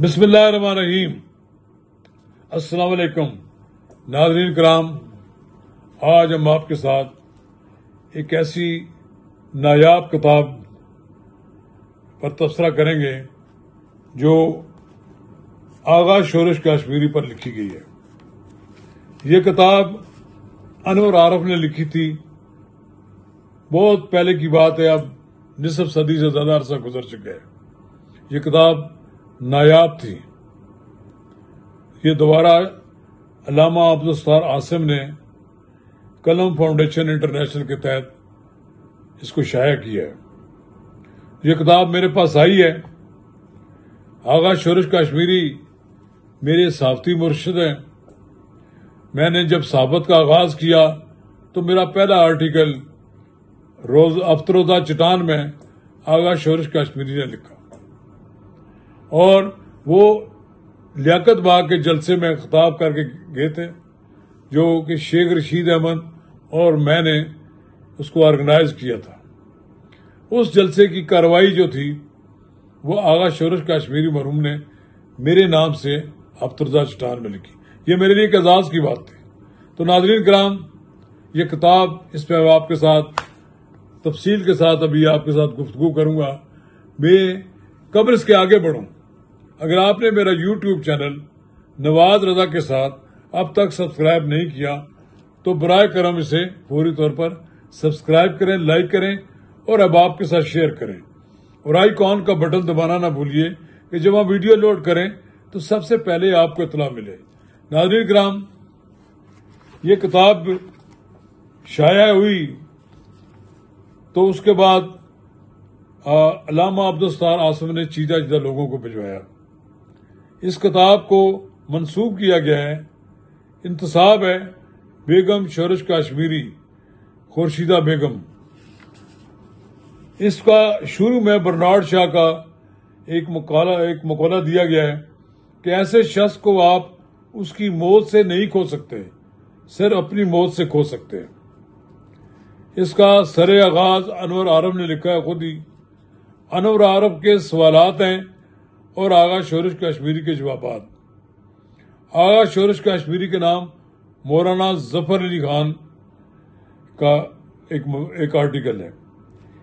بسم اللہ الرحمن الرحیم۔ السلام علیکم ناظرین کرام، آج ہم آپ کے ساتھ ایک ایسی نایاب کتاب پر تبصرہ کریں گے جو آغا شورش کشمیری پر لکھی گئی ہے۔ یہ کتاب انور عارف نے لکھی تھی، بہت پہلے کی بات ہے، اب نصف صدی سے زیادہ عرصہ گزر چکا ہے۔ یہ کتاب نایاب تھی۔ یہ دوبارہ علامہ عبدالستار عاصم نے قلم فاؤنڈیشن انٹرنیشنل کے تحت اس کو شائع کیا ہے۔ یہ کتاب میرے پاس آئی ہے۔ آغا شورش کشمیری میرے صحافتی مرشد ہیں۔ میں نے جب صحافت کا آغاز کیا تو میرا پہلا آرٹیکل افطروزہ چٹان میں آغا شورش کشمیری نے لکھا، اور وہ لیاقت باغ کے جلسے میں خطاب کر کے گئے تھے، جو کہ شیخ رشید احمد اور میں نے اس کو آرگنائز کیا تھا۔ اس جلسے کی کارروائی جو تھی وہ آغا شورش کشمیری مرحوم نے میرے نام سے افطروزہ چٹان میں لکھی۔ یہ میرے لیے ایک اعزاز کی بات تھی۔ تو ناظرین کرام، یہ کتاب، اس پہ آپ کے ساتھ تفصیل کے ساتھ ابھی آپ کے ساتھ گفتگو کروں گا۔ میں قبل اس کے آگے بڑھوں، اگر آپ نے میرا یوٹیوب چینل نواز رضا کے ساتھ اب تک سبسکرائب نہیں کیا تو برائے کرم اسے فوری طور پر سبسکرائب کریں، لائک کریں اور اب آپ کے ساتھ شیئر کریں، اور آئیکن کا بٹن دبانا نہ بھولیے کہ جب ہم ویڈیو لوڈ کریں تو سب سے پہلے آپ کو اطلاع ملے۔ ناظرین کرام، یہ کتاب شائع ہوئی تو اس کے بعد علامہ عبدالستار عاصم نے چیدہ لوگوں کو بھجوایا۔ اس کتاب کو منسوب کیا گیا ہے، انتساب ہے بیگم شورش کشمیری خورشیدہ بیگم۔ اس کا شروع میں برنارڈ شاہ کا ایک مقولہ دیا گیا ہے کہ ایسے شخص کو آپ اس کی موت سے نہیں کھو سکتے، صرف اپنی موت سے کھو سکتے ہیں۔ اس کا سر آغاز انور عارف نے لکھا ہے خود ہی۔ انور عارف کے سوالات ہیں اور آغا شورش کشمیری کے جوابات۔ آغا شورش کشمیری کے نام مولانا ظفر علی خان کا ایک آرٹیکل ہے۔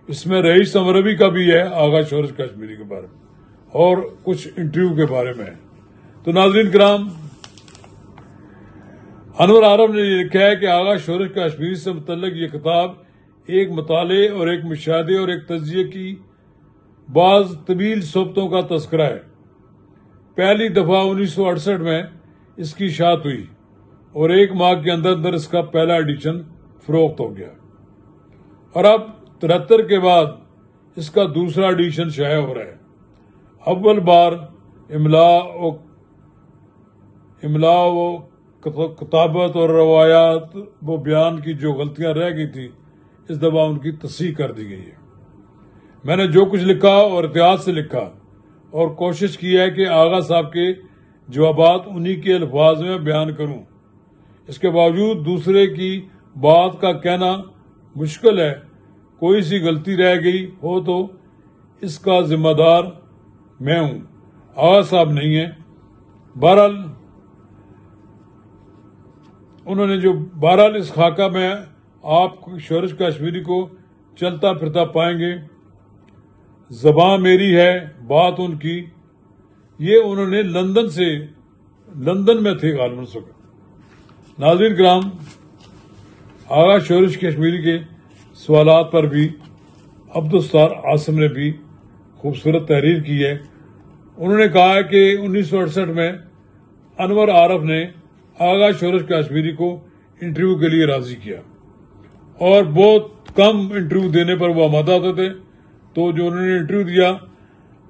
اس میں رئیس امروی کا بھی ہے آغا شورش کشمیری کے بارے میں، اور کچھ انٹرویو کے بارے میں ہے۔ تو ناظرین کرام، انور عارف نے یہ لکھا ہے کہ آغا شورش کشمیری سے متعلق یہ کتاب ایک مطالعے اور ایک مشاہدے اور ایک تجزیے کی بعض طویل صحبتوں کا تذکرہ ہے۔ پہلی دفعہ 1968 میں اس کی اشاعت ہوئی اور ایک ماہ کے اندر اس کا پہلا ایڈیشن فروخت ہو گیا، اور اب 73 کے بعد اس کا دوسرا ایڈیشن شائع ہو رہا ہے۔ اول بار املا و کتابت اور روایات و بیان کی جو غلطیاں رہ گئی تھی، اس دفعہ ان کی تصحیح کر دی گئی ہے۔ میں نے جو کچھ لکھا اور احتیاط سے لکھا اور کوشش کی ہے کہ آغا صاحب کے جوابات انہی کے الفاظ میں بیان کروں۔ اس کے باوجود دوسرے کی بات کا کہنا مشکل ہے۔ کوئی سی غلطی رہ گئی ہو تو اس کا ذمہ دار میں ہوں، آغا صاحب نہیں ہیں۔ بہرحال اس خاکہ میں آپ شورش کشمیری کو چلتا پھرتا پائیں گے۔ زبان میری ہے، بات ان کی، یہ انہوں نے لندن میں تھے غالباً سکھ۔ ناظرین کرام، آغا شورش کشمیری کے سوالات پر بھی عبدالستار عاصم نے بھی خوبصورت تحریر کی ہے۔ انہوں نے کہا ہے کہ 1968 میں انور عارف نے آغا شورش کشمیری کو انٹرویو کے لیے راضی کیا، اور بہت کم انٹرویو دینے پر وہ آمادہ ہوتے تھے۔ تو جو انہوں نے انٹرویو دیا،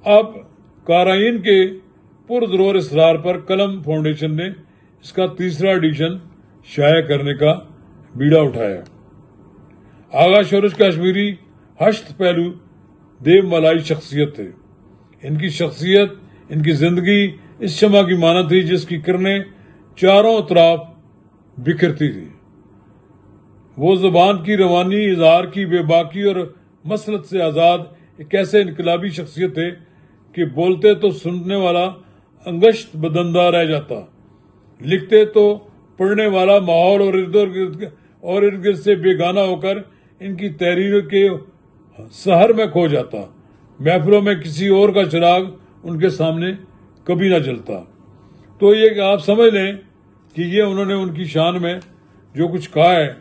اب قارئین کے پرزور اصرار پر قلم فاؤنڈیشن نے اس کا تیسرا ایڈیشن شائع کرنے کا بیڑا اٹھایا۔ آغا شورش کشمیری ہشت پہلو دیو ملائی شخصیت تھے۔ ان کی شخصیت، ان کی زندگی اس شمع کی مانند تھی جس کی کرنیں چاروں اطراف بکھرتی تھی۔ وہ زبان کی روانی، اظہار کی بے باکی اور مسلط سے آزاد ایک ایسے انقلابی شخصیت تھے کہ بولتے تو سننے والا انگشت بدندہ رہ جاتا۔ لکھتے تو پڑھنے والا ماحول اور ارد گرد سے بیگانہ ہو کر ان کی تحریر کے سحر میں کھو جاتا۔ محفلوں میں کسی اور کا چراغ ان کے سامنے کبھی نہ جلتا۔ تو یہ کہ آپ سمجھ لیں کہ یہ انہوں نے ان کی شان میں جو کچھ کہا ہے۔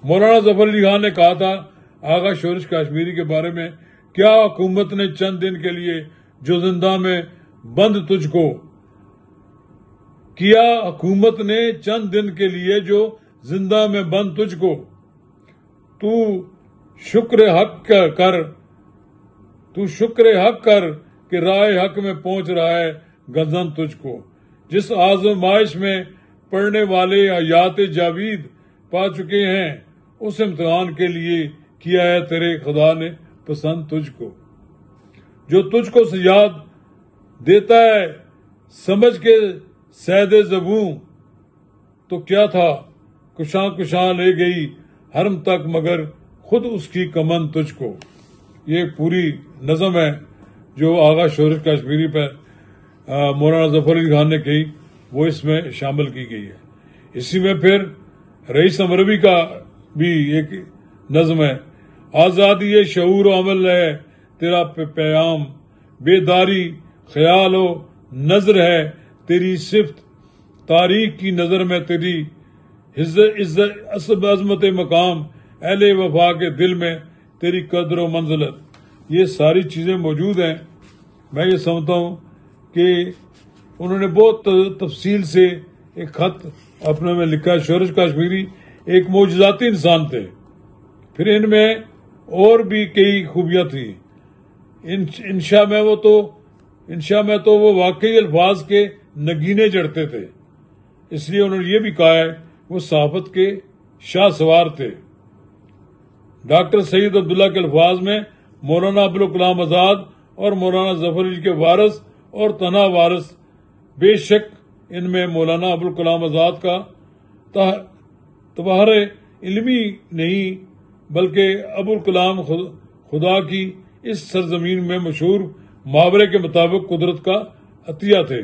مولانا ظفر علی خان نے کہا تھا آغا شورش کشمیری کے بارے میں، کیا حکومت نے چند دن کے لیے جو زندہ میں بند تجھ کو، کیا حکومت نے چند دن کے لیے جو زندہ میں بند تجھ کو، تو شکر حق کر کہ راہ حق میں پہنچ رہا ہے گزن تجھ کو۔ جس آزمائش میں پڑھنے والے حیات جاوید پا چکے ہیں، اس امتحان کے لیے کیا ہے تیرے خدا نے پسند تجھ کو۔ جو تجھ کو یاد دیتا ہے سمجھ کے سید زبوں، تو کیا تھا کشاں لے گئی حرم تک مگر خود اس کی کمن تجھ کو۔ یہ پوری نظم ہے جو آغا شورش کشمیری پر مولانا ظفر علی خان نے کہی، وہ اس میں شامل کی گئی ہے۔ اسی میں پھر رئیس امروی کا بھی ایک نظم ہے، آزادی شعور و عمل ہے تیرا پیام، بیداری خیال و نظر ہے تیری صفت، تاریخ کی نظر میں تیری عظمت مقام، اہل وفا کے دل میں تیری قدر و منزلت۔ یہ ساری چیزیں موجود ہیں۔ میں یہ سمجھتا ہوں کہ انہوں نے بہت تفصیل سے ایک خط اپنے میں لکھا۔ شورش کشمیری ایک معجزاتی انسان تھے، پھر ان میں اور بھی کئی خوبیاں تھیں۔ انشاء میں تو وہ واقعی الفاظ کے نگینے جڑتے تھے، اس لیے انہوں نے یہ بھی کہا ہے وہ صحافت کے شاہ سوار تھے۔ ڈاکٹر سید عبداللہ کے الفاظ میں مولانا ابوالکلام آزاد اور مولانا ظفر علی کے وارث اور تنہا وارث، بے شک ان میں مولانا ابوالکلام آزاد کا تبہر علمی نہیں بلکہ ابوالکلام خدا کی اس سرزمین میں مشہور محاورے کے مطابق قدرت کا عطیہ تھے۔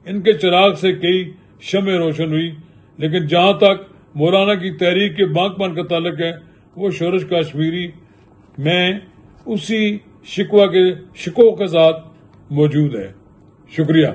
ان کے چراغ سے کئی شمع روشن ہوئی، لیکن جہاں تک مولانا کی تحریک کے بانک پن کا تعلق ہے، وہ شورش کشمیری میں اسی شکوہ کے ساتھ موجود ہے۔ شکریہ۔